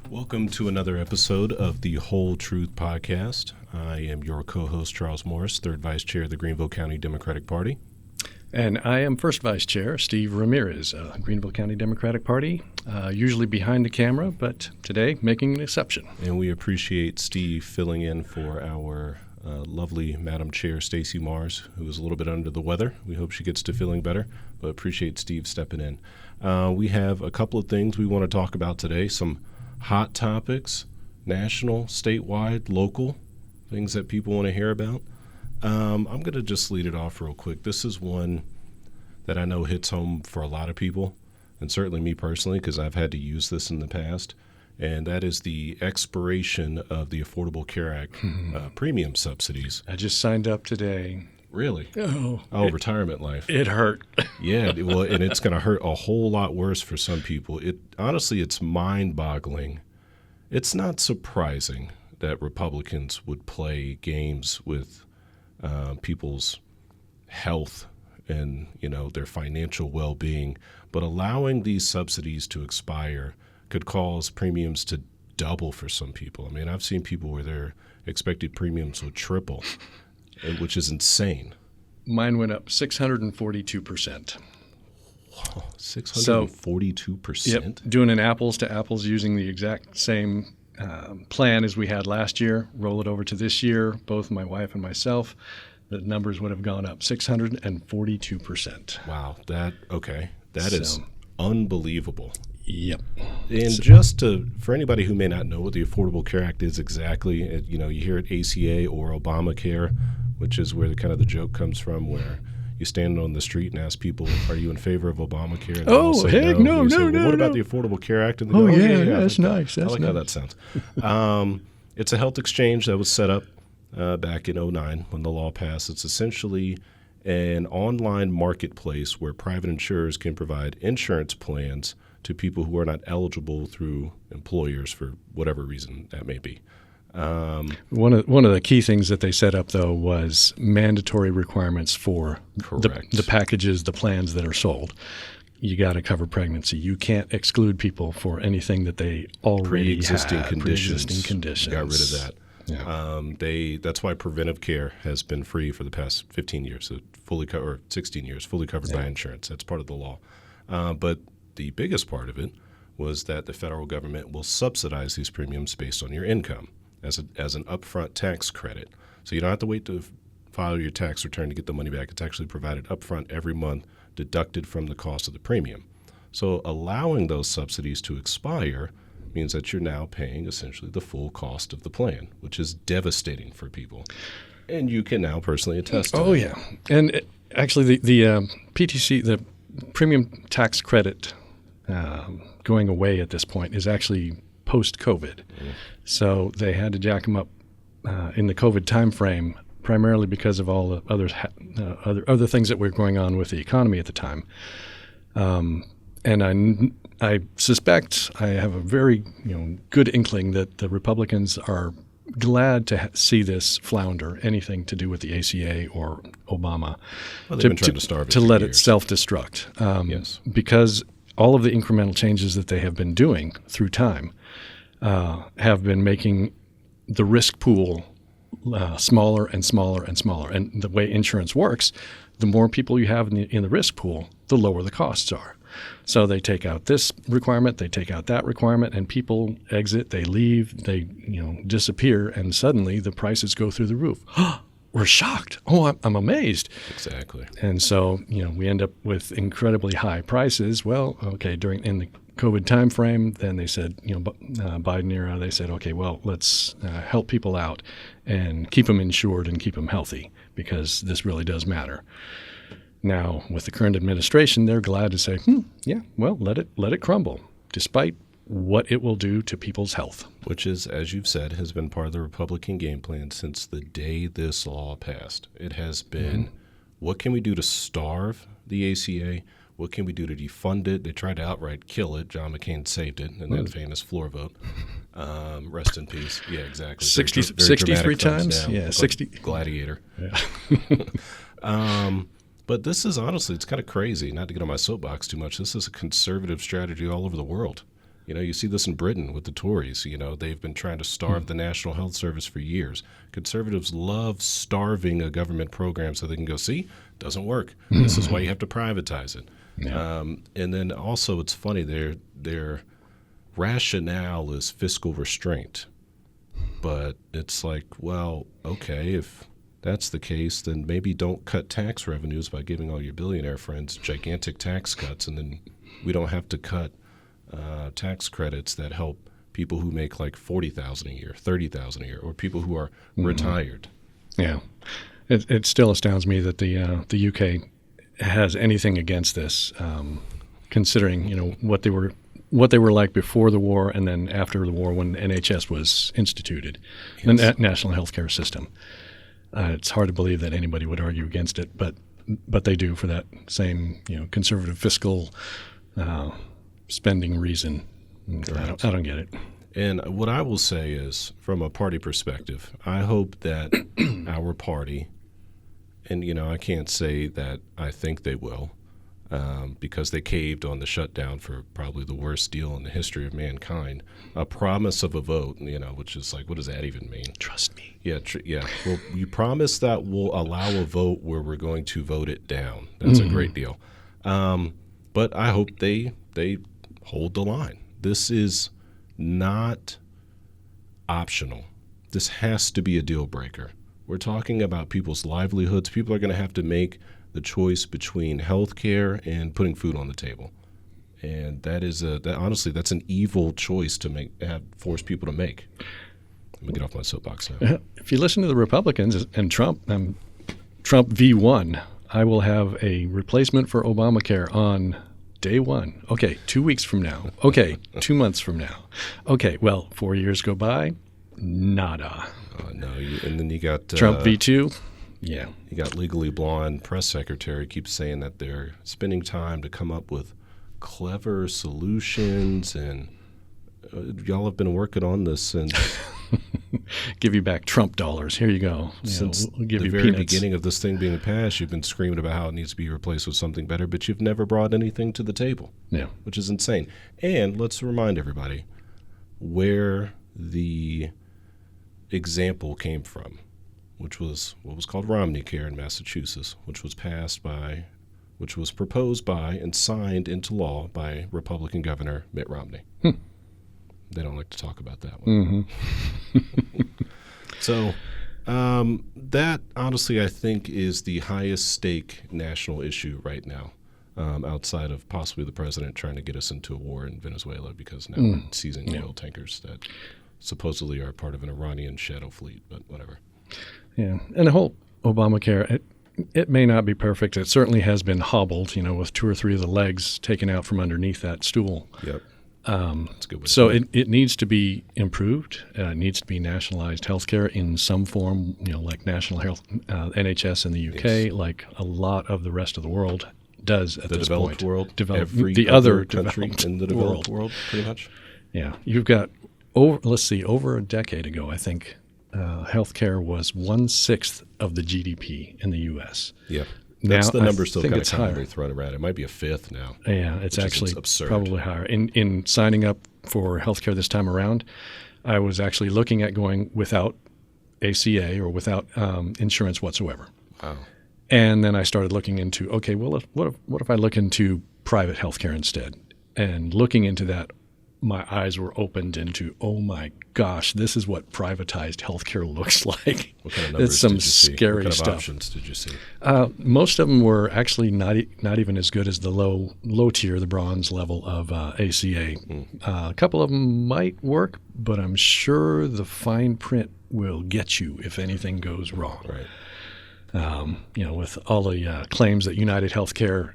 Welcome to another episode of the Whole Truth Podcast. I am your co-host, Charles Morris, third vice chair of the Greenville County Democratic Party. And I am first vice chair, Steve Ramirez, Greenville County Democratic Party, usually behind the camera, but today making an exception. And we appreciate Steve filling in for our lovely Madam Chair, Stacey Mars, who is a little bit under the weather. We hope she gets to feeling better, but appreciate Steve stepping in. We have a couple of things we want to talk about today, some hot topics, national, statewide, local, things that people want to hear about. I'm going to just lead it off real quick. This is one that I know hits home for a lot of people, and certainly me personally, because I've had to use this in the past, and that is the expiration of the Affordable Care Act premium subsidies. I just signed up today. Really? Oh, retirement life. It hurt. Yeah, well, and it's going to hurt a whole lot worse for some people. Honestly, it's mind-boggling. It's not surprising that Republicans would play games with people's health and, their financial well-being, but allowing these subsidies to expire could cause premiums to double for some people. I mean, I've seen people where their expected premiums would triple, which is insane. Mine went up 642%. Wow, 642%? Yep, doing an apples to apples using the exact same plan as we had last year, roll it over to this year, both my wife and myself, the numbers would have gone up 642%. Wow, that is unbelievable. Yep. And for anybody who may not know what the Affordable Care Act is exactly, you hear it ACA or Obamacare, which is where the joke comes from, where you stand on the street and ask people, "Are you in favor of Obamacare?" And oh, heck no. What about the Affordable Care Act? And they go, yeah, that's nice. I like how that sounds. It's a health exchange that was set up back in 2009 when the law passed. It's essentially an online marketplace where private insurers can provide insurance plans to people who are not eligible through employers for whatever reason that may be. One of the key things that they set up, though, was mandatory requirements for the packages, the plans that are sold. You got to cover pregnancy. You can't exclude people for anything that they already pre-existing have. Conditions. Pre-existing conditions. Got rid of that. Yeah. That's why preventive care has been free for the past 15 years, so or 16 years, fully covered by insurance. That's part of the law. But the biggest part of it was that the federal government will subsidize these premiums based on your income as an upfront tax credit. So you don't have to wait to file your tax return to get the money back. It's actually provided upfront every month, deducted from the cost of the premium. So allowing those subsidies to expire means that you're now paying essentially the full cost of the plan, which is devastating for people. And you can now personally attest to that. Oh, yeah. And actually the PTC, the premium tax credit going away at this point is actually post-COVID. So they had to jack them up in the COVID timeframe, primarily because of all the other things that were going on with the economy at the time. And I suspect, I have a very good inkling that the Republicans are glad to see this flounder, anything to do with the ACA or Obama, well, they've been trying to starve it to let years. It self-destruct. Yes. Because all of the incremental changes that they have been doing through time have been making the risk pool smaller and smaller and smaller. And the way insurance works, the more people you have in the risk pool, the lower the costs are. So they take out this requirement, they take out that requirement, and people exit, they leave, they disappear, and suddenly the prices go through the roof. We're shocked. Oh, I'm amazed. Exactly. And so we end up with incredibly high prices. Well, okay, in the COVID timeframe, then they said, Biden era, they said, okay, well, let's help people out and keep them insured and keep them healthy because this really does matter. Now, with the current administration, they're glad to say, let it crumble, despite what it will do to people's health. Which is, as you've said, has been part of the Republican game plan since the day this law passed. It has been, what can we do to starve the ACA? What can we do to defund it? They tried to outright kill it. John McCain saved it in that famous floor vote. Rest in peace. Yeah, exactly. 63 times? Yeah, 60. Gladiator. Yeah. But this is honestly, it's kind of crazy, not to get on my soapbox too much. This is a conservative strategy all over the world. You see this in Britain with the Tories. They've been trying to starve the National Health Service for years. Conservatives love starving a government program so they can go, see, doesn't work. This is why you have to privatize it. Yeah. And then also it's funny, their rationale is fiscal restraint. But it's like, well, okay, if that's the case, then maybe don't cut tax revenues by giving all your billionaire friends gigantic tax cuts, and then we don't have to cut tax credits that help people who make like $40,000 a year, $30,000 a year, or people who are retired. Yeah, it still astounds me that the UK has anything against this, considering what they were like before the war and then after the war when NHS was instituted, the National Healthcare System. It's hard to believe that anybody would argue against it, but they do for that same conservative fiscal spending reason. I don't get it. And what I will say is, from a party perspective, I hope that our party, and I can't say that I think they will, because they caved on the shutdown for probably the worst deal in the history of mankind. A promise of a vote, which is like, what does that even mean? Trust me. Yeah, yeah. Well, you promise that we'll allow a vote where we're going to vote it down. That's a great deal. But I hope they hold the line. This is not optional. This has to be a deal breaker. We're talking about people's livelihoods. People are going to have to make the choice between health care and putting food on the table. And that is honestly, that's an evil choice to force people to make. Let me get off my soapbox now. If you listen to the Republicans and Trump V1, I will have a replacement for Obamacare on day one. Okay, 2 weeks from now. Okay, 2 months from now. Okay, well, 4 years go by, nada. No, and then you got Trump V2. Yeah. You got Legally Blonde press secretary keeps saying that they're spending time to come up with clever solutions, and y'all have been working on this since give you back Trump dollars. Here you go. Since we'll give the you very peanuts. beginning of this thing being passed, you've been screaming about how it needs to be replaced with something better, but you've never brought anything to the table. Yeah. Which is insane. And let's remind everybody where the example came from, which was what was called Romney Care in Massachusetts, which was proposed by and signed into law by Republican Governor Mitt Romney. They don't like to talk about that one. So that, honestly, I think is the highest stake national issue right now, outside of possibly the president trying to get us into a war in Venezuela because now we're seizing oil tankers that supposedly are part of an Iranian shadow fleet, but whatever. Yeah, and the whole Obamacare, it may not be perfect. It certainly has been hobbled, with 2 or 3 of the legs taken out from underneath that stool. Yep. That's a good way So to put it needs to be improved. It needs to be nationalized healthcare in some form, like national health, NHS in the UK, like a lot of the rest of the world does at the this developed point. world, Every the other country in the developed world, pretty much. Yeah, you've got over a decade ago, I think, healthcare was 1/6 of the GDP in the U.S. Yeah. Now, That's the number still think kind of it's commonly higher. thrown around. It might be a fifth now. Yeah, it's actually absurd. probably higher. In signing up for healthcare this time around, I was actually looking at going without ACA or without insurance whatsoever. Wow. And then I started looking into, okay, well, what if I look into private healthcare instead? And looking into that, my eyes were opened into, oh my gosh, this is what privatized healthcare looks like. What kind of numbers It's some did you see? scary what kind stuff. Of options did you see? Most of them were actually not even as good as the low tier, the bronze level of ACA. A couple of them might work, but I'm sure the fine print will get you if anything goes wrong. Right. With all the claims that United Healthcare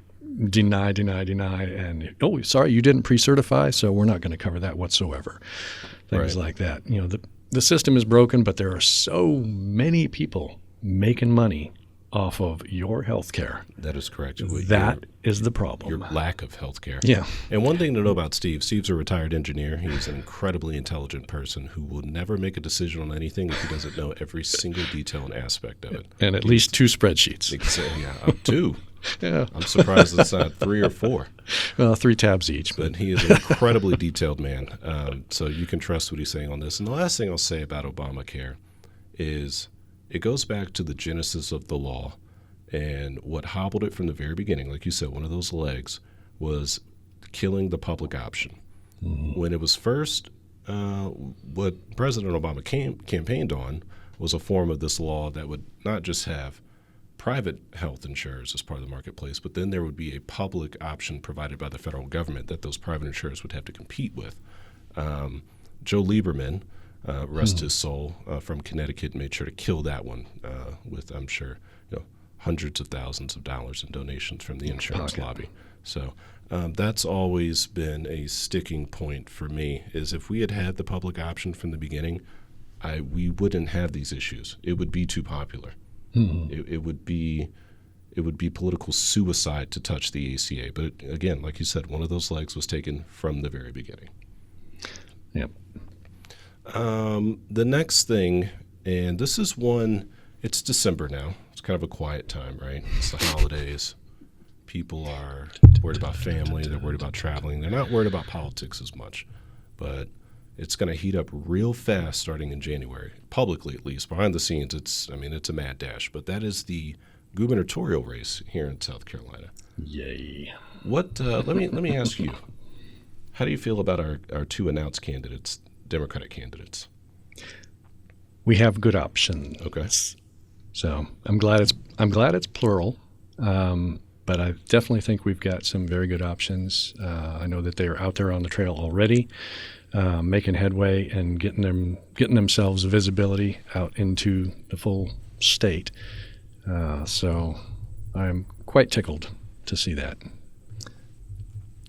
deny, and sorry, you didn't pre-certify, so we're not going to cover that whatsoever. Things like that. The system is broken, but there are so many people making money off of your health care. That is correct. That is the problem. Your lack of health care. Yeah. And one thing to know about Steve's a retired engineer. He's an incredibly intelligent person who will never make a decision on anything if he doesn't know every single detail and aspect of it. And at least 2 spreadsheets. Yeah, 2. Yeah. I'm surprised it's not 3 or 4. Well, 3 tabs each. But he is an incredibly detailed man. So you can trust what he's saying on this. And the last thing I'll say about Obamacare is it goes back to the genesis of the law, and what hobbled it from the very beginning, like you said, one of those legs was killing the public option. Mm-hmm. When it was first, what President Obama campaigned on was a form of this law that would not just have private health insurers as part of the marketplace, but then there would be a public option provided by the federal government that those private insurers would have to compete with. Joe Lieberman, rest his soul, from Connecticut, made sure to kill that one with, I'm sure, hundreds of thousands of dollars in donations from the insurance lobby. So that's always been a sticking point for me, is if we had had the public option from the beginning, we wouldn't have these issues. It would be too popular. Mm-hmm. It would be political suicide to touch the ACA. But again, like you said, one of those legs was taken from the very beginning. Yep. The next thing, and this is one, it's December now. It's kind of a quiet time, right? It's the holidays. People are worried about family. They're worried about traveling. They're not worried about politics as much. But it's going to heat up real fast starting in January, publicly at least. Behind the scenes, it's a mad dash. But that is the gubernatorial race here in South Carolina. Yay! What? Let me ask you, how do you feel about our 2 announced candidates, Democratic candidates? We have good options. Okay. So I'm glad it's plural. But I definitely think we've got some very good options. I know that they are out there on the trail already, making headway and getting themselves visibility out into the full state. So I'm quite tickled to see that.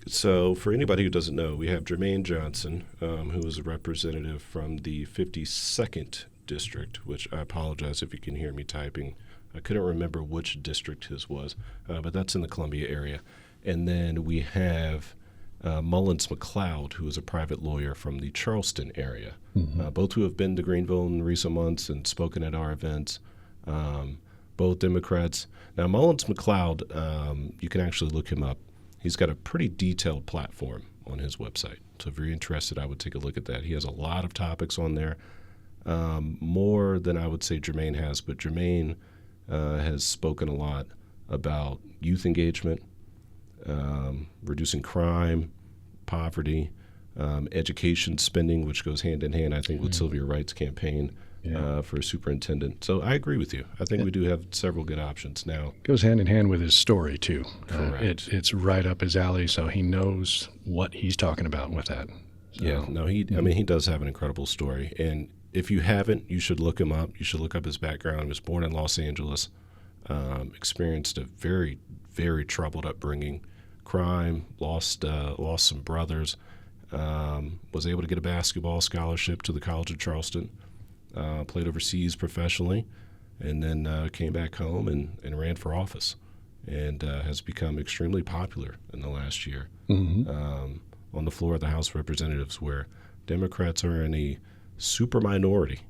So for anybody who doesn't know, we have Jermaine Johnson, who is a representative from the 52nd District, which I apologize if you can hear me typing. I couldn't remember which district his was, but that's in the Columbia area. And then we have Mullins McLeod, who is a private lawyer from the Charleston area, both who have been to Greenville in recent months and spoken at our events, both Democrats. Now, Mullins McLeod, you can actually look him up. He's got a pretty detailed platform on his website. So if you're interested, I would take a look at that. He has a lot of topics on there, more than I would say Jermaine has, but Jermaine has spoken a lot about youth engagement, reducing crime, poverty, education spending, which goes hand in hand, I think, with Sylvia Wright's campaign for a superintendent. So I agree with you. I think we do have several good options now. Goes hand in hand with his story, too. Correct. It's right up his alley, so he knows what he's talking about with that. So, yeah, no, he does have an incredible story. And if you haven't, you should look him up. You should look up his background. He was born in Los Angeles, experienced a very, very troubled upbringing, crime, lost some brothers, was able to get a basketball scholarship to the College of Charleston, played overseas professionally, and then came back home and ran for office, and has become extremely popular in the last year on the floor of the House of Representatives, where Democrats are in a super minority,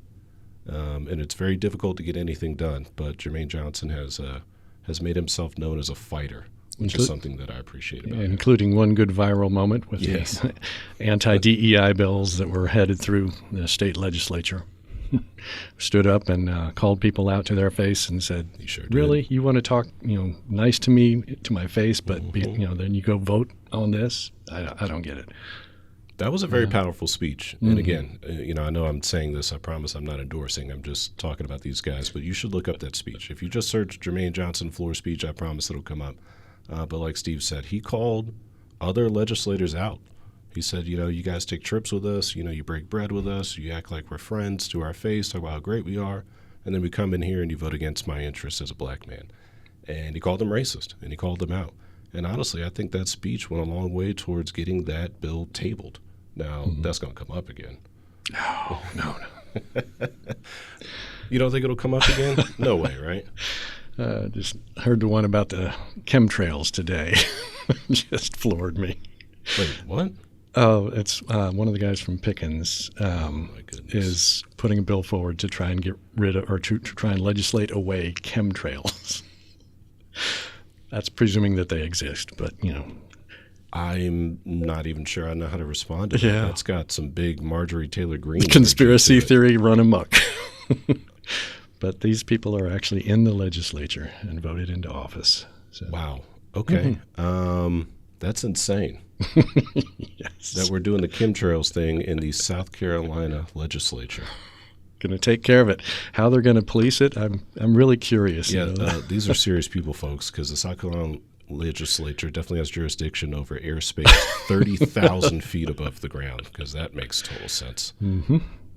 and it's very difficult to get anything done. But Jermaine Johnson has made himself known as a fighter, which is something that I appreciate about him. Including one good viral moment with the anti-DEI bills that were headed through the state legislature. Stood up and called people out to their face and said, "Really, you want to talk, nice to me to my face, but then you go vote on this? I don't get it." That was a very powerful speech. And again, I know I'm saying this. I promise I'm not endorsing. I'm just talking about these guys. But you should look up that speech. If you just search Jermaine Johnson floor speech, I promise it'll come up. But like Steve said, he called other legislators out. He said, you guys take trips with us. You break bread with us. You act like we're friends to our face, talk about how great we are. And then we come in here and you vote against my interests as a black man. And he called them racist, and he called them out. And honestly, I think that speech went a long way towards getting that bill tabled. Now, that's going to come up again. No. You don't think it'll come up again? No way, right? Just heard the one about the chemtrails today. Just floored me. Wait, what? Oh, it's one of the guys from Pickens my goodness. is putting a bill forward to try and get rid of, or to try and legislate away chemtrails. That's presuming that they exist, but I'm not even sure I know how to respond to that. Yeah. That's got some big Marjorie Taylor Greene conspiracy energy to it. theory run amok. But these people are actually in the legislature and voted into office. So. Wow. Okay. That's insane. Yes. That we're doing the chemtrails thing in the South Carolina legislature. Going to take care of it. How they're going to police it, I'm really curious. Yeah, these are serious people, folks, because the South Carolina legislature definitely has jurisdiction over airspace 30,000 feet above the ground, because that makes total sense.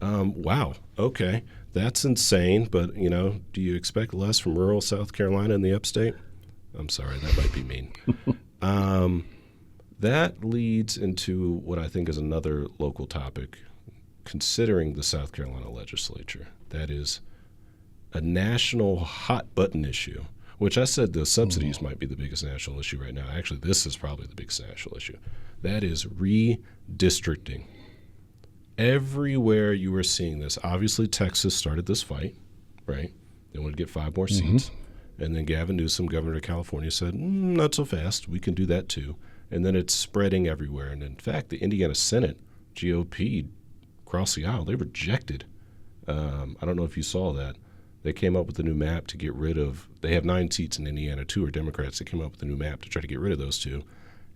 Wow. Okay. That's insane, but, do you expect less from rural South Carolina in the upstate? I'm sorry, that might be mean. That leads into what I think is another local topic, considering the South Carolina legislature. That is a national hot-button issue, which I said the subsidies might be the biggest national issue right now. Actually, this is probably the biggest national issue. That is redistricting. Everywhere you are seeing this. Obviously, Texas started this fight, right? They wanted to get 5 more seats. And then Gavin Newsom, governor of California, said, not so fast. We can do that too. And then it's spreading everywhere. And in fact, the Indiana Senate, GOP, across the aisle, they rejected. I don't know if you saw that. They came up with a new map to get rid of, they have 9 seats in Indiana, 2 are Democrats. They came up with a new map to try to get rid of those 2.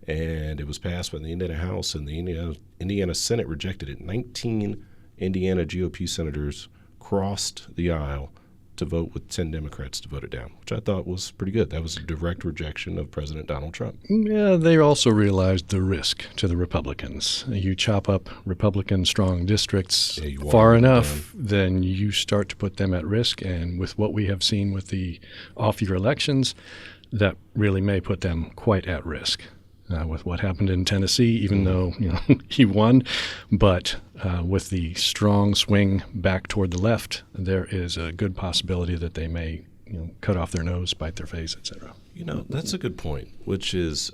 And it was passed by the Indiana House, and the Indiana Senate rejected it. 19 Indiana GOP senators crossed the aisle to vote with 10 Democrats to vote it down, which I thought was pretty good. That was a direct rejection of President Donald Trump. Yeah, they also realized the risk to the Republicans. You chop up Republican strong districts far enough, then you start to put them at risk. And with what we have seen with the off-year elections, that really may put them quite at risk. With what happened in Tennessee, even though he won, but with the strong swing back toward the left, there is a good possibility that they may cut off their nose, bite their face, etc. That's a good point, which is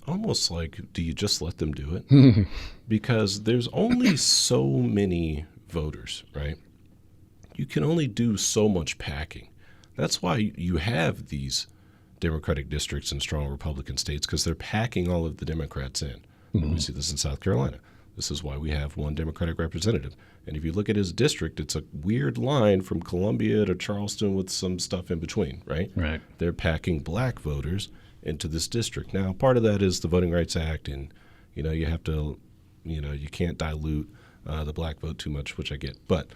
almost like, do you just let them do it? Because there's only so many voters, right? You can only do so much packing. That's why you have these Democratic districts in strong Republican states, because they're packing all of the Democrats in. And we see this in South Carolina. This is why we have 1 Democratic representative. And if you look at his district, it's a weird line from Columbia to Charleston with some stuff in between, right? Right. They're packing black voters into this district. Now, part of that is the Voting Rights Act, and, you have to, you can't dilute the black vote too much, which I get. But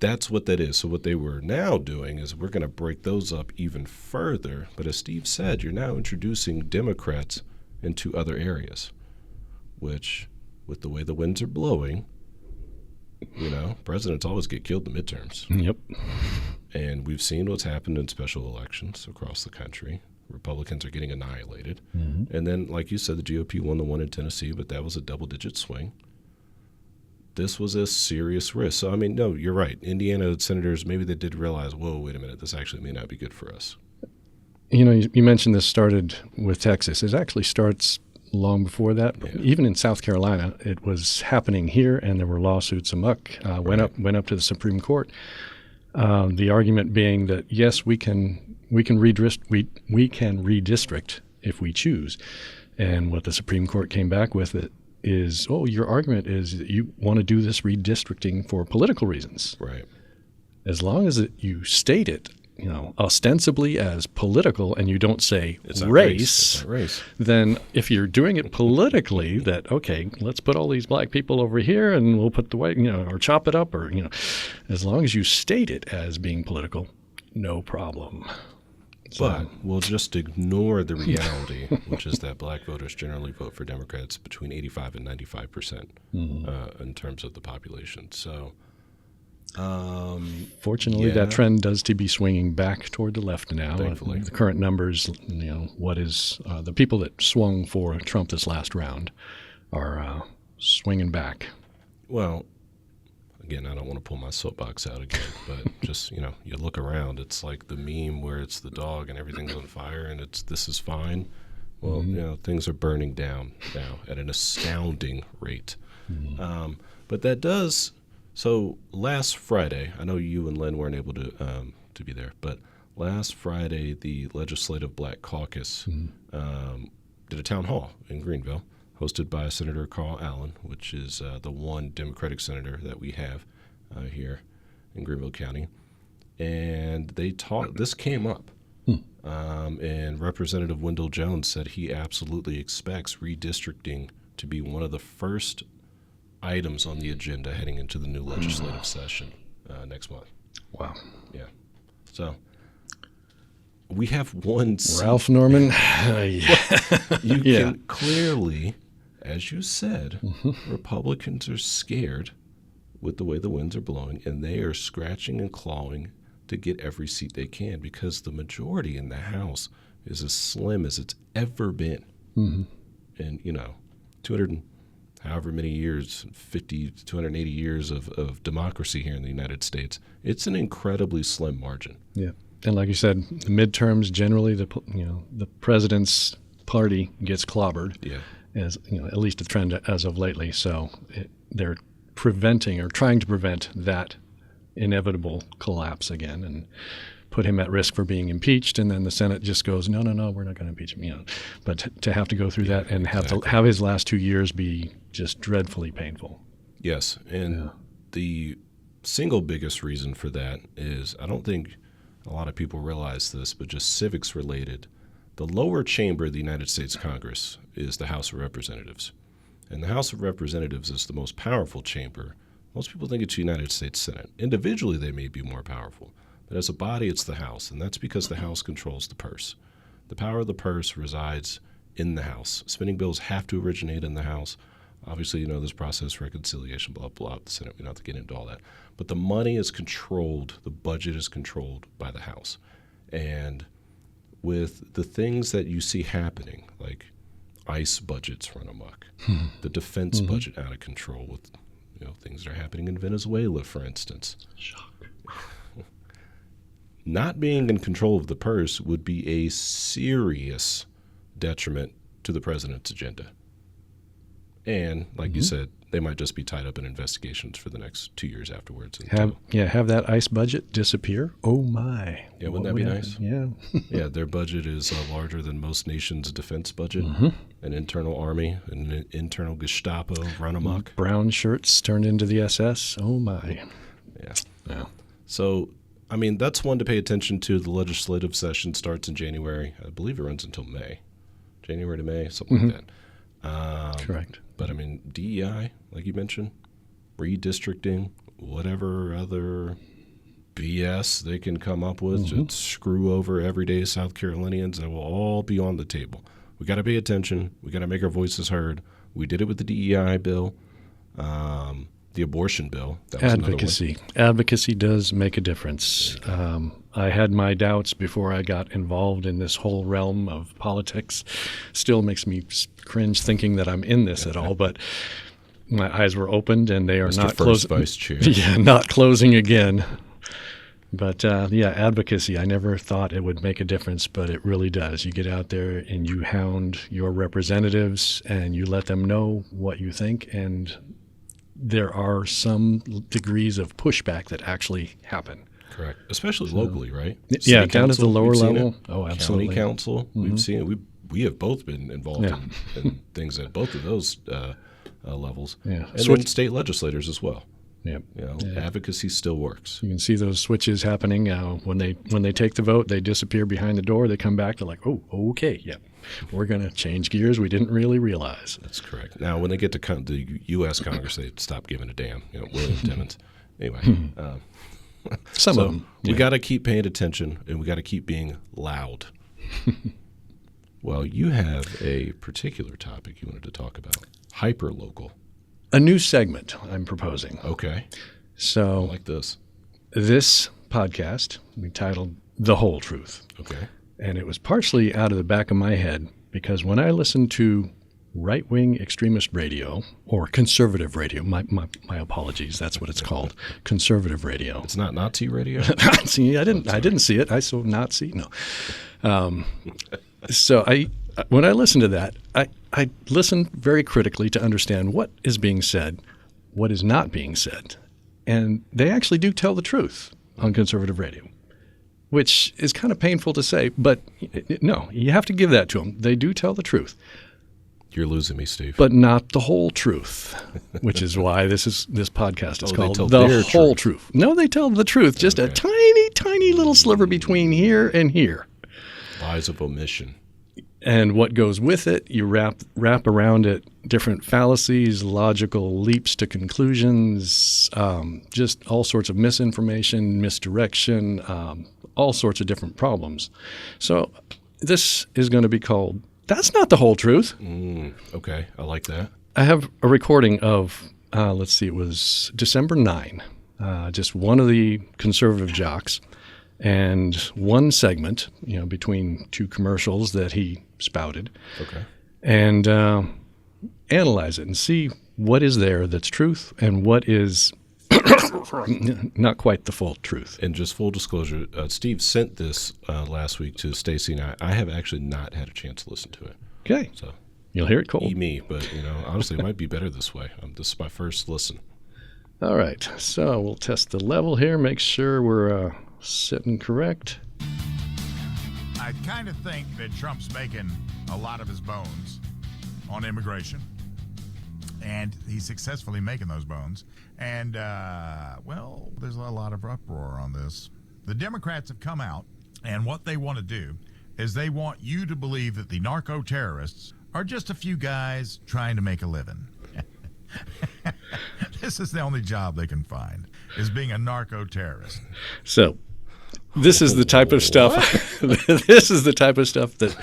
that's what that is. So what they were now doing is we're going to break those up even further. But as Steve said, you're now introducing Democrats into other areas, which, with the way the winds are blowing, presidents always get killed in the midterms. Yep. And we've seen what's happened in special elections across the country. Republicans are getting annihilated. And then, like you said, the GOP won the one in Tennessee, but that was a double-digit swing. This was a serious risk. So, no, you're right. Indiana senators, maybe they did realize, whoa, wait a minute, this actually may not be good for us. You mentioned this started with Texas. It actually starts long before that. Yeah. Even in South Carolina, it was happening here, and there were lawsuits amok. Went up to the Supreme Court. The argument being that yes, we can redistrict if we choose. And what the Supreme Court came back with is, your argument is that you want to do this redistricting for political reasons. Right. As long as you state it, ostensibly as political, and you don't say It's not race, race. then if you're doing it politically, that, okay, let's put all these black people over here and we'll put the white, or chop it up, or, as long as you state it as being political, no problem. But we'll just ignore the reality, which is that black voters generally vote for Democrats between 85 and 95% in terms of the population. So, fortunately, that trend does to be swinging back toward the left now. Thankfully. The current numbers, what is the people that swung for Trump this last round are swinging back. Well, again, I don't want to pull my soapbox out again, but just, you look around, it's like the meme where it's the dog and everything's on fire and this is fine. Well, things are burning down now at an astounding rate. But that does, so last Friday, I know you and Len weren't able to be there, but last Friday, the Legislative Black Caucus did a town hall in Greenville, hosted by Senator Carl Allen, which is the one Democratic senator that we have here in Greenville County. And this came up. And Representative Wendell Jones said he absolutely expects redistricting to be one of the first items on the agenda heading into the new legislative session next month. Wow. Yeah. So we have one seat. Ralph Norman. You can clearly, as you said, Republicans are scared with the way the winds are blowing, and they are scratching and clawing to get every seat they can because the majority in the House is as slim as it's ever been. And, 200 and however many years, 50 to 280 years of democracy here in the United States, it's an incredibly slim margin. Yeah. And like you said, the midterms, generally, the president's party gets clobbered. Yeah. As at least the trend as of lately. So they're preventing or trying to prevent that inevitable collapse again and put him at risk for being impeached. And then the Senate just goes, no, we're not going to impeach him. But to have to go through that and have his last 2 years be just dreadfully painful. Yes. And the single biggest reason for that is, I don't think a lot of people realize this, but just civics related. The lower chamber of the United States Congress is the House of Representatives. And the House of Representatives is the most powerful chamber. Most people think it's the United States Senate. Individually, they may be more powerful. But as a body, it's the House. And that's because the House controls the purse. The power of the purse resides in the House. Spending bills have to originate in the House. Obviously, there's process reconciliation, blah, blah, the Senate. We don't have to get into all that. But the money is controlled. The budget is controlled by the House. And with the things that you see happening, like ICE budgets run amok, the defense budget out of control with things that are happening in Venezuela, for instance. Shock. Not being in control of the purse would be a serious detriment to the president's agenda. And like you said, they might just be tied up in investigations for the next 2 years afterwards. Have that ICE budget disappear. Oh my! Yeah, wouldn't that be nice? Yeah. Yeah, their budget is larger than most nations' defense budget. An internal army, an internal Gestapo run amok. Brown shirts turned into the SS. Oh my! Yeah. So, that's one to pay attention to. The legislative session starts in January. I believe it runs until May. January to May, something like that. Correct. But DEI, like you mentioned, redistricting, whatever other BS they can come up with to screw over everyday South Carolinians, that will all be on the table. We got to pay attention. We got to make our voices heard. We did it with the DEI bill, the abortion bill. That was Advocacy. Advocacy does make a difference. I had my doubts before I got involved in this whole realm of politics. Still makes me cringe thinking that I'm in this at all, but my eyes were opened and they are Mr. not First closing. Vice Chair. Yeah, not closing again. But advocacy, I never thought it would make a difference, but it really does. You get out there and you hound your representatives and you let them know what you think, and there are some degrees of pushback that actually happen. Correct. Especially locally, right? Yeah, down at the lower level. Oh, absolutely. County council, we've seen it. We have both been involved in things at both of those levels. Yeah. And then state legislators as well. Yep. Advocacy still works. You can see those switches happening. When they take the vote, they disappear behind the door. They come back. They're like, oh, okay, yeah, we're going to change gears. We didn't really realize. That's correct. Now, when they get to the U.S. Congress, they stop giving a damn. William Timmons. Anyway. Some of them. We got to keep paying attention, and we got to keep being loud. Well, you have a particular topic you wanted to talk about. Hyperlocal. A new segment I'm proposing. Okay. So I like this. This podcast we titled The Whole Truth. Okay. And it was partially out of the back of my head because when I listened to right-wing extremist radio or conservative radio, my apologies, that's what it's called, conservative radio. It's not Nazi radio? See, I didn't see it. I saw Nazi. No. So when I listened to that, I listened very critically to understand what is being said, what is not being said. And they actually do tell the truth on conservative radio. which is kind of painful to say, but no, you have to give that to them. They do tell the truth. You're losing me, Steve. But not the whole truth, which is why this podcast is called The Whole Truth. No, they tell the truth, just a tiny, tiny little sliver between here and here. Lies of omission. And what goes with it, you wrap around it different fallacies, logical leaps to conclusions, just all sorts of misinformation, misdirection, all sorts of different problems. So this is going to be called, That's Not the Whole Truth. Okay, I like that. I have a recording of, let's see, it was December 9, just one of the conservative jocks, and one segment, between two commercials that he spouted. Okay. And analyze it and see what is there that's truth and what is not quite the full truth. And just full disclosure, Steve sent this last week to Stacy and I have actually not had a chance to listen to it. Okay. So you'll hear it cold. Me, but honestly, it might be better this way. This is my first listen. All right. So we'll test the level here, make sure we're sitting correct. I kind of think that Trump's making a lot of his bones on immigration, and he's successfully making those bones. And, there's a lot of uproar on this. The Democrats have come out, and what they want to do is they want you to believe that the narco-terrorists are just a few guys trying to make a living. This is the only job they can find, is being a narco-terrorist. So this is the type of stuff. This is the type of stuff that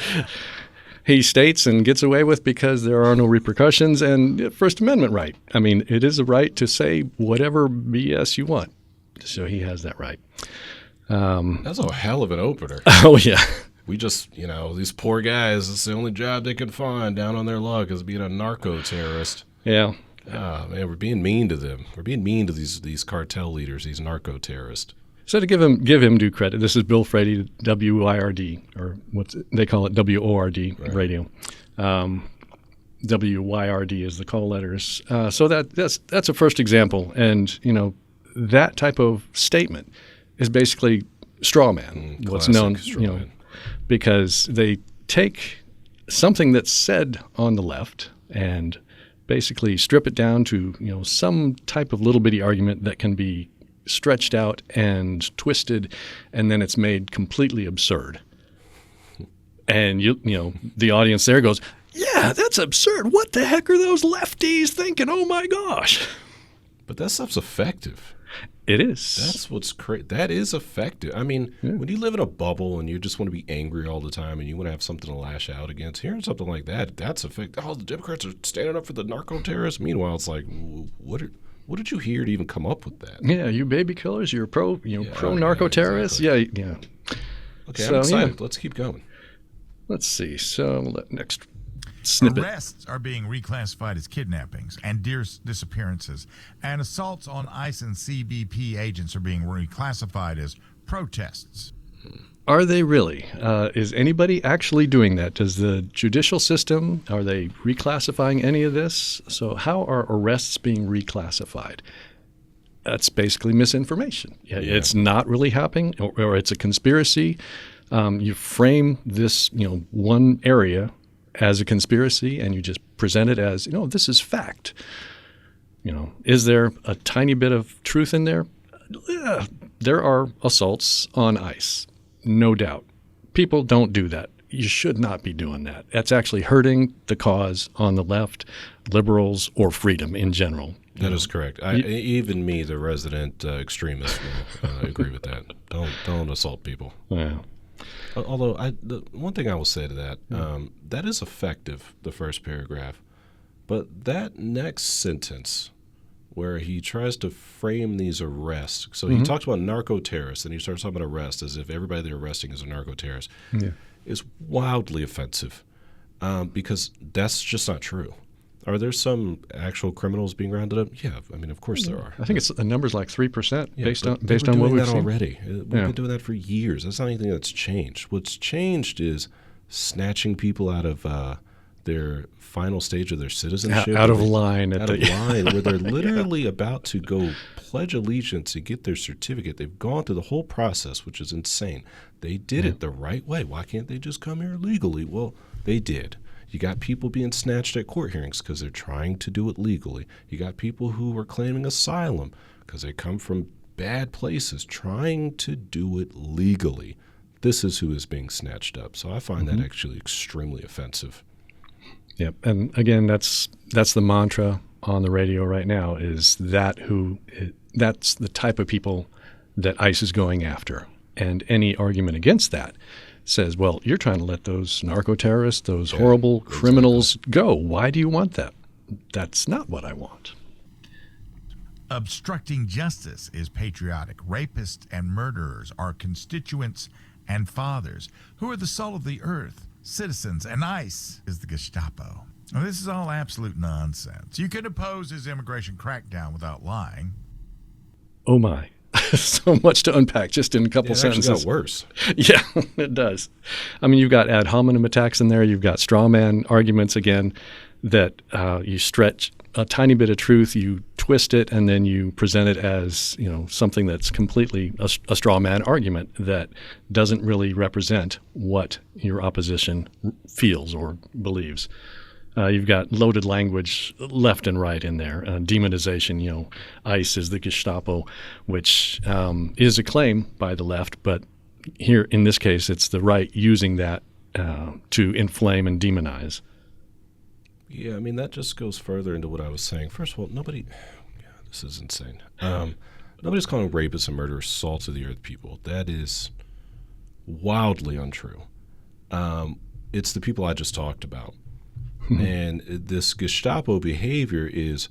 he states and gets away with because there are no repercussions and First Amendment right. I mean, it is a right to say whatever BS you want. So he has that right. That's a hell of an opener. Oh, yeah. We just, these poor guys, it's the only job they can find down on their luck is being a narco-terrorist. Yeah. Man, we're being mean to them. We're being mean to these cartel leaders, these narco-terrorists. So to give him due credit, this is Bill Frady, WYRD, or they call it WORD right. radio. WYRD is the call letters. So that's a first example, and that type of statement is basically straw man. What's known, because they take something that's said on the left and basically strip it down to some type of little bitty argument that can be stretched out and twisted, and then it's made completely absurd. And the audience there goes, "Yeah, that's absurd. What the heck are those lefties thinking? Oh my gosh!" But that stuff's effective. It is. That's what's crazy. That is effective. I mean, when you live in a bubble and you just want to be angry all the time and you want to have something to lash out against, hearing something like that's effective. Oh, the Democrats are standing up for the narco-terrorists. Meanwhile, it's like, what did you hear to even come up with that? Yeah, you baby killers. You're pro narco-terrorists. Exactly. Yeah. Okay, so, I'm excited. Yeah. Let's keep going. Let's see. So next snippet. Arrests are being reclassified as kidnappings and disappearances, and assaults on ICE and CBP agents are being reclassified as protests. Are they really? Is anybody actually doing that? Does the judicial system, are they reclassifying any of this? So how are arrests being reclassified? That's basically misinformation. Yeah. It's not really happening, or it's a conspiracy. You frame this, one area as a conspiracy, and you just present it as, this is fact. Is there a tiny bit of truth in there? Yeah, there are assaults on ICE. No doubt. People don't do that. You should not be doing that. That's actually hurting the cause on the left, liberals, or freedom in general. That is correct. Even me, the resident extremist, will agree with that. Don't assault people. Yeah. Although the one thing I will say to that, that is effective, the first paragraph. But that next sentence where he tries to frame these arrests. So he talks about narco-terrorists, and he starts talking about arrests as if everybody they're arresting is a narco-terrorist. Yeah. Is wildly offensive because that's just not true. Are there some actual criminals being rounded up? Yeah, I mean, of course there are. I think the number's like 3% based on what we've seen already. We've been doing that for years. That's not anything that's changed. What's changed is snatching people out of their final stage of their citizenship. Out of line. Where they're literally about to go pledge allegiance to get their certificate. They've gone through the whole process, which is insane. They did it the right way. Why can't they just come here legally? Well, they did. You got people being snatched at court hearings because they're trying to do it legally. You got people who are claiming asylum because they come from bad places trying to do it legally. This is who is being snatched up. So I find that actually extremely offensive. Yep. And again, that's the mantra on the radio right now, is that's the type of people that ICE is going after. And any argument against that says, well, you're trying to let those narco-terrorists, those horrible criminals go. Why do you want that? That's not what I want. Obstructing justice is patriotic. Rapists and murderers are constituents and fathers who are the soul of the earth. Citizens and ICE is the Gestapo. Now, this is all absolute nonsense. You can oppose his immigration crackdown without lying. Oh, my. So much to unpack just in a couple sentences. It actually got worse. Yeah, it does. I mean, you've got ad hominem attacks in there. You've got straw man arguments again that you stretch a tiny bit of truth, you twist it, and then you present it as, something that's completely a straw man argument that doesn't really represent what your opposition feels or believes. You've got loaded language left and right in there. Demonization, ICE is the Gestapo, which is a claim by the left, but here in this case, it's the right using that to inflame and demonize. Yeah, I mean, that just goes further into what I was saying. First of all, this is insane. Nobody's calling rapists and murderers salt of the earth people. That is wildly untrue. It's the people I just talked about. And this Gestapo behavior is,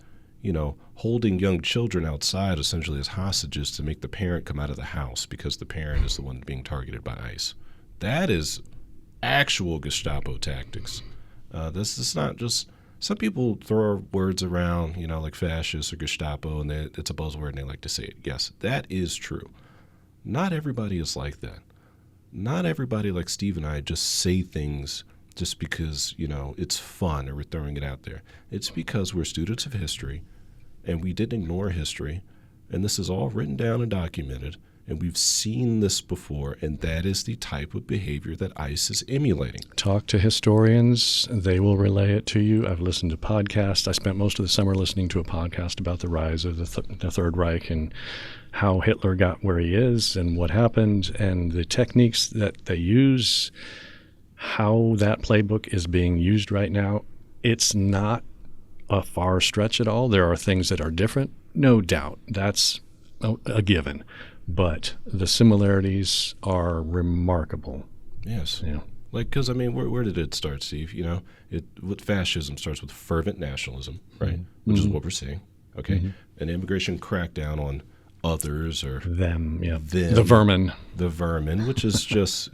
holding young children outside essentially as hostages to make the parent come out of the house because the parent is the one being targeted by ICE. That is actual Gestapo tactics. This is not just – some people throw words around, like fascist or Gestapo, and it's a buzzword and they like to say it. Yes, that is true. Not everybody is like that. Not everybody like Steve and I just say things – just because, it's fun or we're throwing it out there. It's because we're students of history and we didn't ignore history, and this is all written down and documented, and we've seen this before, and that is the type of behavior that ICE is emulating. Talk to historians. They will relay it to you. I've listened to podcasts. I spent most of the summer listening to a podcast about the rise of the Third Reich and how Hitler got where he is and what happened and the techniques that they use. How that playbook is being used right now, it's not a far stretch at all. There are things that are different, no doubt. That's a given. But the similarities are remarkable. Yes. Yeah. Because, where did it start, Steve? With fascism starts with fervent nationalism, right? Mm-hmm. Which is what we're seeing, okay? Mm-hmm. An immigration crackdown on others or them, yeah. The vermin. The vermin, which is just,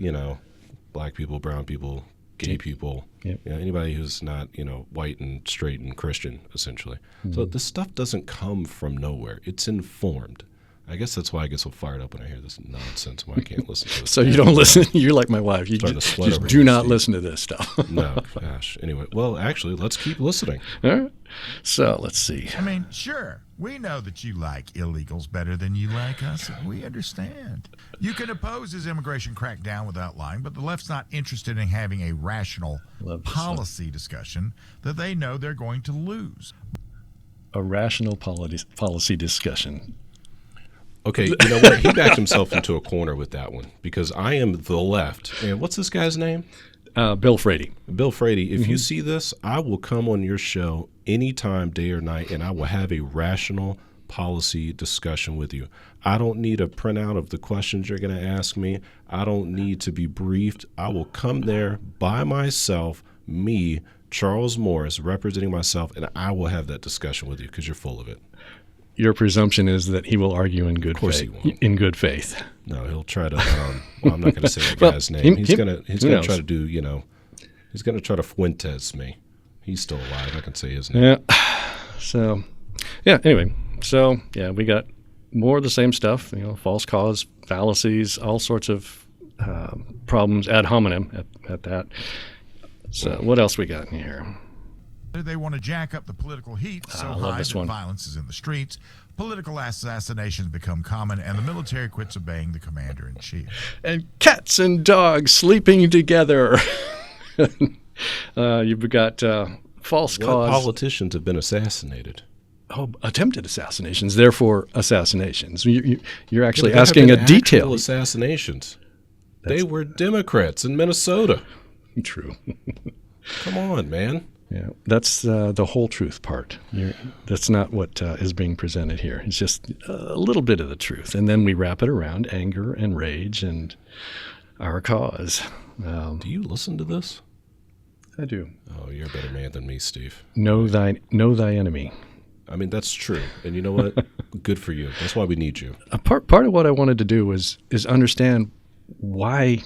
black people, brown people, gay people, anybody who's not, white and straight and Christian, essentially. Mm-hmm. So this stuff doesn't come from nowhere. It's informed. I guess that's why I get so fired up when I hear this nonsense, why I can't listen to it. So you don't listen? You're like my wife. You just do not listen to this stuff. No, gosh. Anyway, well, actually, let's keep listening. All right. So let's see. Sure. We know that you like illegals better than you like us. We understand. You can oppose his immigration crackdown without lying, but the left's not interested in having a rational policy discussion that they know they're going to lose. A rational policy discussion. Okay, you know what? He backed himself into a corner with that one because I am the left. And what's this guy's name? Bill Frady. Bill Frady, if you see this, I will come on your show anytime, day or night, and I will have a rational policy discussion with you. I don't need a printout of the questions you're going to ask me. I don't need to be briefed. I will come there by myself, me, Charles Morris, representing myself, and I will have that discussion with you because you're full of it. Your presumption is that he will argue in good faith. He won't. In good faith. No, he'll try to. Well, I'm not going to say the guy's name. He's going to try to do. He's going to try to Fuentes me. He's still alive. I can say his name. Yeah. So, Anyway, we got more of the same stuff. False cause, fallacies, all sorts of problems ad hominem at that. So what else we got in here? They want to jack up the political heat so high that violence is in the streets. Political assassinations become common, and the military quits obeying the commander-in-chief. And cats and dogs sleeping together. You've got false cause. Politicians have been assassinated. Oh, attempted assassinations, therefore assassinations. You're actually asking a detail. Assassinations. They were Democrats in Minnesota. True. Come on, man. Yeah, that's the whole truth part. That's not what is being presented here. It's just a little bit of the truth. And then we wrap it around anger and rage and our cause. Do you listen to this? I do. Oh, you're a better man than me, Steve. Know thy enemy. I mean, that's true. And you know what? Good for you. That's why we need you. Part of what I wanted to do is understand why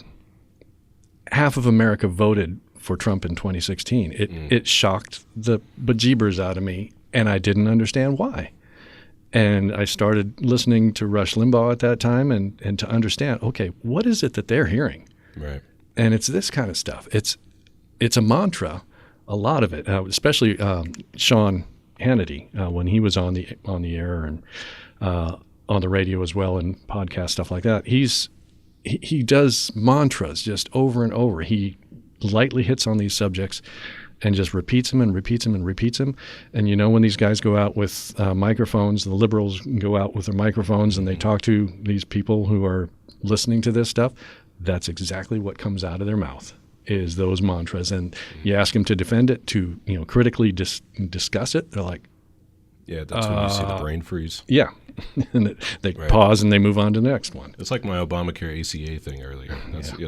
half of America voted for Trump in 2016. It shocked the bejeebers out of me, and I didn't understand why. And I started listening to Rush Limbaugh at that time and to understand, okay, what is it that they're hearing? Right. And it's this kind of stuff. It's a mantra, a lot of it, especially Sean Hannity when he was on the air and on the radio as well and podcast stuff like that. He does mantras just over and over. He lightly hits on these subjects and just repeats them and repeats them and repeats them. And when these guys go out with microphones, the liberals go out with their microphones and they talk to these people who are listening to this stuff, that's exactly what comes out of their mouth is those mantras. And you ask them to defend it, to critically discuss it, they're like, yeah, that's when you see the brain freeze. Yeah. And they pause and they move on to the next one. It's like my Obamacare ACA thing earlier.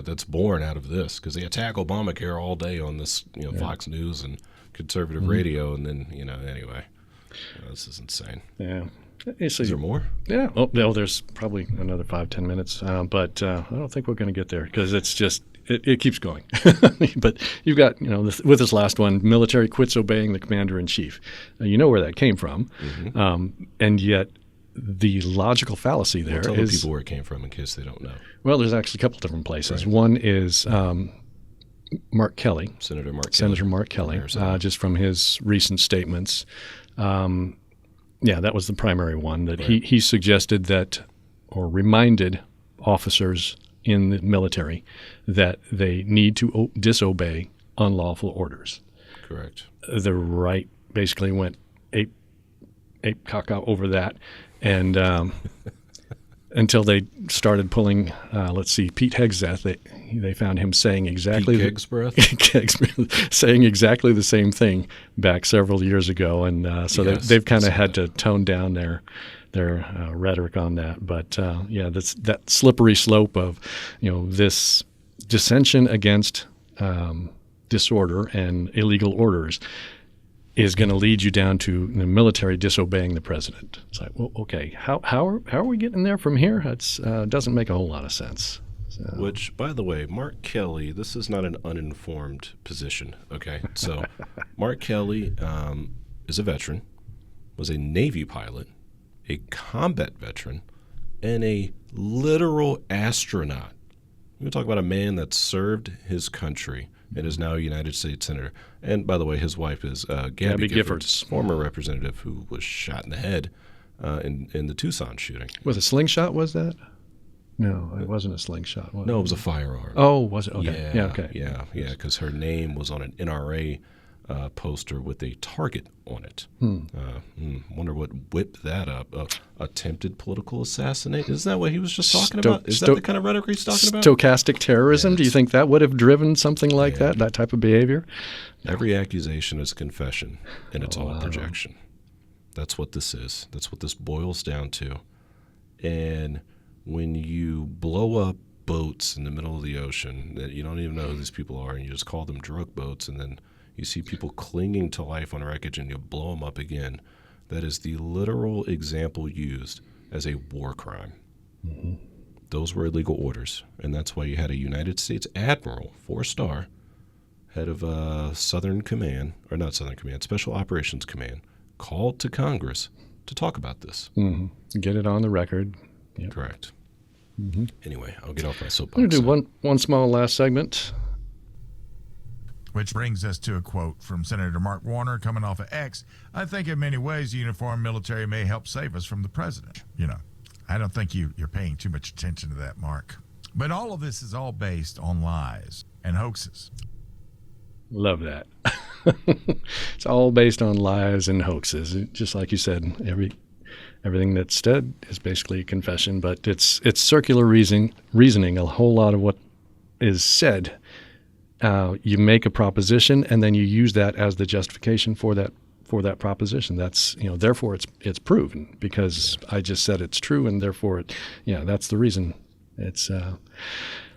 That's born out of this because they attack Obamacare all day on this, Fox News and conservative radio, and then anyway, this is insane. Yeah. Is there more? Yeah. Oh, no, there's probably another 5-10 minutes, but I don't think we're going to get there because it's just it keeps going. But you've got with this last one, military quits obeying the commander-in-chief. You know where that came from, and yet. The logical fallacy there tell is... the people where it came from in case they don't know. Well, there's actually a couple different places. Right. One is Mark Kelly. Senator Mark Kelly, just from his recent statements. That was the primary one, that he suggested that, or reminded officers in the military that they need to disobey unlawful orders. Correct. The right basically went ape caca over that. And until they started pulling, Pete Hegseth, they found him saying exactly saying exactly the same thing back several years ago, and they've kind of had to tone down their rhetoric on that. But that's that slippery slope of this dissension against disorder and illegal orders is going to lead you down to the military disobeying the president. It's like, well, okay, how are we getting there from here? It doesn't make a whole lot of sense. So. Which, by the way, Mark Kelly, this is not an uninformed position, okay? So Mark Kelly is a veteran, was a Navy pilot, a combat veteran, and a literal astronaut. We're talking about a man that served his country and is now a United States Senator. And, by the way, his wife is Gabby Giffords, former representative who was shot in the head in the Tucson shooting. With a slingshot, was that? No, it wasn't a slingshot. No, it was a firearm. Oh, was it? Okay. Yeah, okay. Yeah, because her name was on an NRA poster with a target on it. Wonder what whipped that up. Attempted political assassination? Isn't that what he was just talking about? Is that the kind of rhetoric he's talking about? Stochastic terrorism? Do you think that would have driven something like that type of behavior? No. Every accusation is confession, and it's all projection. That's what this is. That's what this boils down to. And when you blow up boats in the middle of the ocean that you don't even know who these people are, and you just call them drug boats, and then you see people clinging to life on wreckage and you blow them up again, that is the literal example used as a war crime. Mm-hmm. Those were illegal orders, and that's why you had a United States Admiral, 4-star, head of Southern Command, or not Southern Command, Special Operations Command, called to Congress to talk about this. Mm-hmm. Get it on the record. Yep. Correct. Mm-hmm. Anyway, I'll get off my soapbox. I'm going to do one small last segment. Which brings us to a quote from Senator Mark Warner coming off of X. I think in many ways the uniformed military may help save us from the president. I don't think you're paying too much attention to that, Mark. But all of this is all based on lies and hoaxes. Love that. It's all based on lies and hoaxes. Just like you said, everything that's said is basically a confession, but it's circular reasoning. A whole lot of what is said, you make a proposition and then you use that as the justification for that proposition. That's therefore it's proven because I just said it's true, and therefore that's the reason. It's.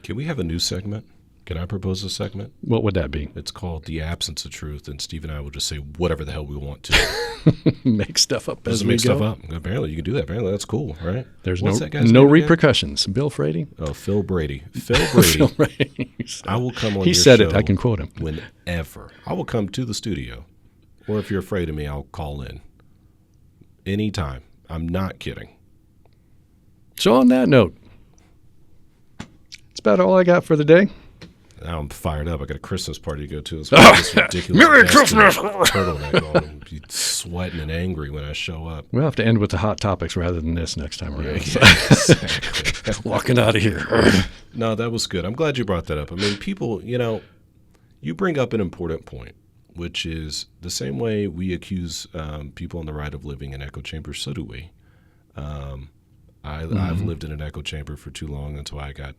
Can we have a new segment? Can I propose a segment? What would that be? It's called The Absence of Truth, and Steve and I will just say whatever the hell we want to. Make stuff up as Doesn't we make go. stuff up. Apparently, you can do that. Apparently, that's cool, right? There's What's that guy's no name again? repercussions. Bill Frady? Oh, Phil Brady. Phil Brady. Phil Brady. I will come on He your said show it. I can quote him. whenever. I will come to the studio, or if you're afraid of me, I'll call in. Anytime. I'm not kidding. So on that note, that's about all I got for the day. Now I'm fired up. I got a Christmas party to go to. It's this ridiculous Merry Christmas! turtleneck on. Be sweating and angry when I show up. We'll have to end with the hot topics rather than this next time around. Exactly. Walking out of here. No, that was good. I'm glad you brought that up. I mean, people, you bring up an important point, which is the same way we accuse people on the right of living in echo chambers, so do we. I've lived in an echo chamber for too long. That's why I got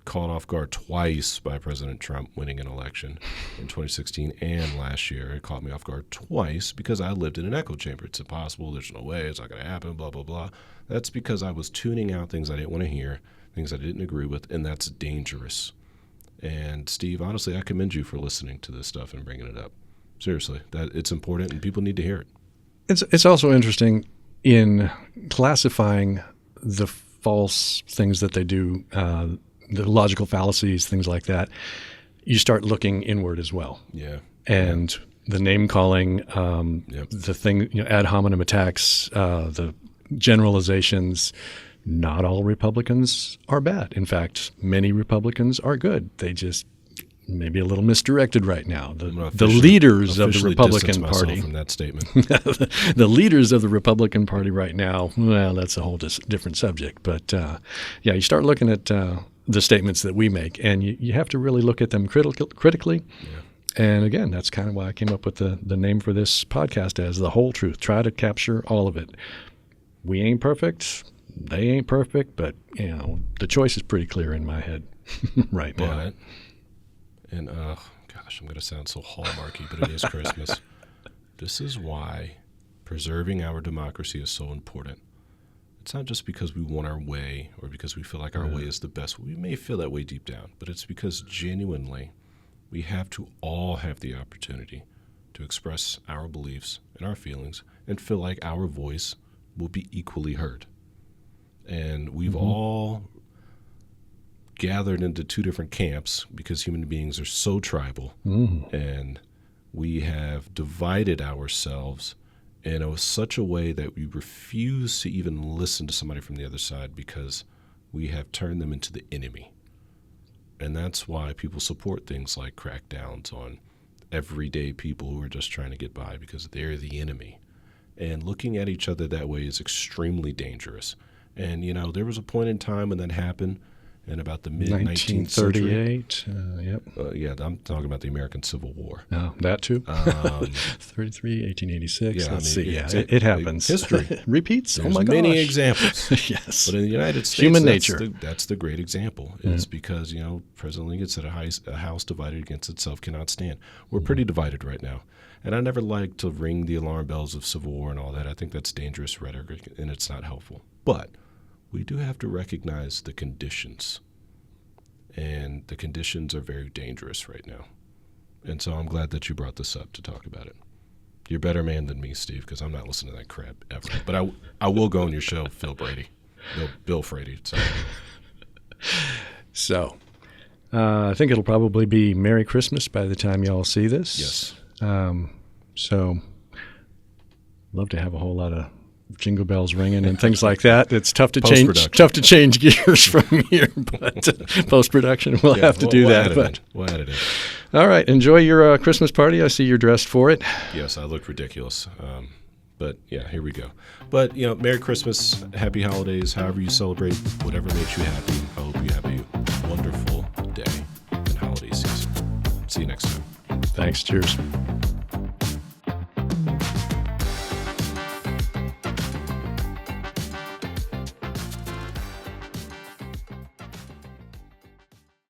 caught off guard twice by President Trump winning an election in 2016 and last year. It caught me off guard twice because I lived in an echo chamber. It's impossible. There's no way. It's not going to happen, blah, blah, blah. That's because I was tuning out things I didn't want to hear, things I didn't agree with, and that's dangerous. And Steve, honestly, I commend you for listening to this stuff and bringing it up. Seriously, that it's important and people need to hear it. It's also interesting in classifying the false things that they do, the logical fallacies, things like that. You start looking inward as well. Yeah. And the name calling, Yep. the thing, ad hominem attacks, the generalizations. Not all Republicans are bad. In fact, many Republicans are good. They just maybe a little misdirected right now. The leaders of the Republican Party from that statement. the leaders of the Republican Party right now, well, that's a whole different subject. But you start looking at the statements that we make, and you have to really look at them critically. Yeah. And again, that's kind of why I came up with the name for this podcast as The Whole Truth. Try to capture all of it. We ain't perfect. They ain't perfect, but the choice is pretty clear in my head right now. And gosh, I'm going to sound so hallmarky, but it is Christmas. This is why preserving our democracy is so important. It's not just because we want our way or because we feel like our way is the best. We may feel that way deep down, but it's because genuinely we have to all have the opportunity to express our beliefs and our feelings and feel like our voice will be equally heard. And we've all gathered into two different camps because human beings are so tribal. And we have divided ourselves in such a way that we refuse to even listen to somebody from the other side because we have turned them into the enemy. And that's why people support things like crackdowns on everyday people who are just trying to get by because they're the enemy. And looking at each other that way is extremely dangerous. And, there was a point in time when that happened in about the mid-19th century. 1938, yep. I'm talking about the American Civil War. That too. 33, 1886. Yeah, Let's see. it happens. History. Repeats? There's oh, my gosh. many examples. Yes. But in the United States, Human nature. That's the great example. It's because, President Lincoln said a house divided against itself cannot stand. We're pretty divided right now. And I never like to ring the alarm bells of Civil War and all that. I think that's dangerous rhetoric, and it's not helpful. But we do have to recognize the conditions. And the conditions are very dangerous right now. And so I'm glad that you brought this up to talk about it. You're a better man than me, Steve, because I'm not listening to that crap ever. But I will go on your show, Phil Brady. Bill Frady. Sorry. So I think it'll probably be Merry Christmas by the time y'all see this. Yes. So love to have a whole lot of jingle bells ringing and things like that. It's tough to change gears from here, but post-production we'll have to do that. We'll add it in. All right. Enjoy your Christmas party. I see you're dressed for it. Yes, I look ridiculous. But yeah, here we go. But, Merry Christmas, Happy Holidays, however you celebrate, whatever makes you happy. I hope you have a wonderful day and holiday season. See you next time. Thanks. Cheers.